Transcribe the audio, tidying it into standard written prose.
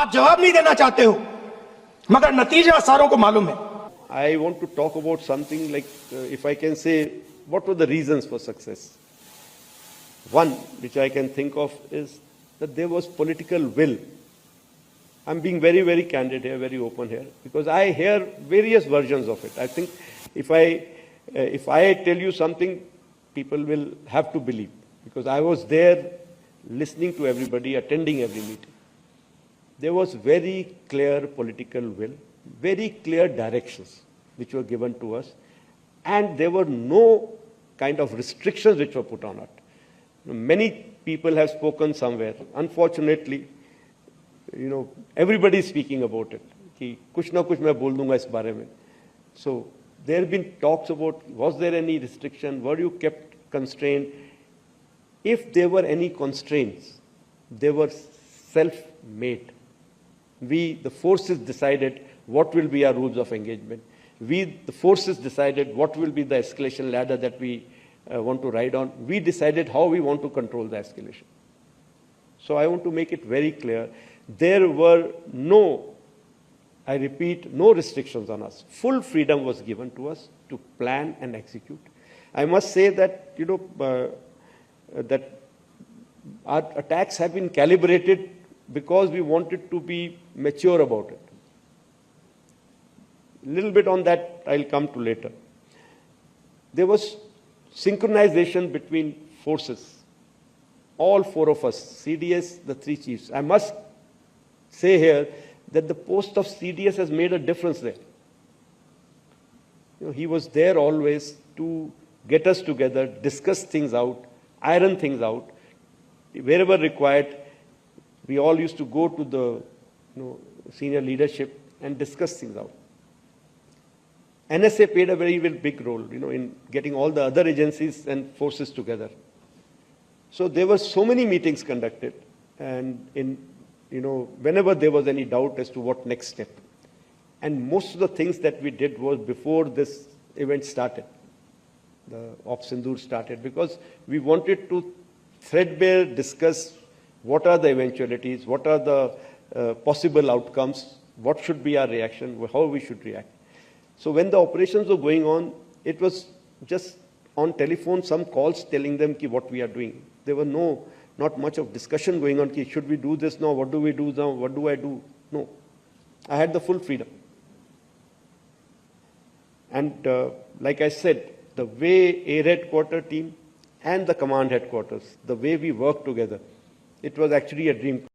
आप जवाब नहीं देना चाहते हो, मगर नतीजा सारों को मालूम है। I want to talk about something like, if I can say, what were the reasons for success? One, which I can think of, is that there was political will. I'm being very, very candid here, very open here, because I hear various versions of it. I think if I tell you something, people will have to believe, because I was there listening to everybody, attending every meeting. There was very clear political will, very clear directions which were given to us, and there were no kind of restrictions which were put on it. Many people have spoken somewhere. Unfortunately, everybody is speaking about it. कि कुछ ना कुछ मैं बोल दूंगा इस बारे में. So there have been talks about, was there any restriction? Were you kept constrained? If there were any constraints, they were self-made. We, the forces, decided what will be our rules of engagement. We, the forces, decided what will be the escalation ladder that we want to ride on. We decided how we want to control the escalation. So I want to make it very clear. There were no, I repeat, no restrictions on us. Full freedom was given to us to plan and execute. I must say that, that our attacks have been calibrated because we wanted to be mature about it. A little bit on that I'll come to later. There was synchronization between forces. All four of us, CDS, the three chiefs. I must say here that the post of CDS has made a difference there. He was there always to get us together, discuss things out, iron things out. Wherever required, we all used to go to the senior leadership and discuss things out. NSA played a very, very big role, in getting all the other agencies and forces together. So there were so many meetings conducted, and whenever there was any doubt as to what next step. And most of the things that we did was before this event started, the Op Sindoor started, because we wanted to threadbare discuss what are the eventualities, what are the possible outcomes, what should be our reaction, how we should react. So when the operations were going on, it was just on telephone, some calls telling them what we are doing. There were not much of discussion going on, should we do this now, what do we do now, what do I do? No. I had the full freedom. And like I said, the way Air Headquarters team and the command headquarters, the way we worked together, it was actually a dream.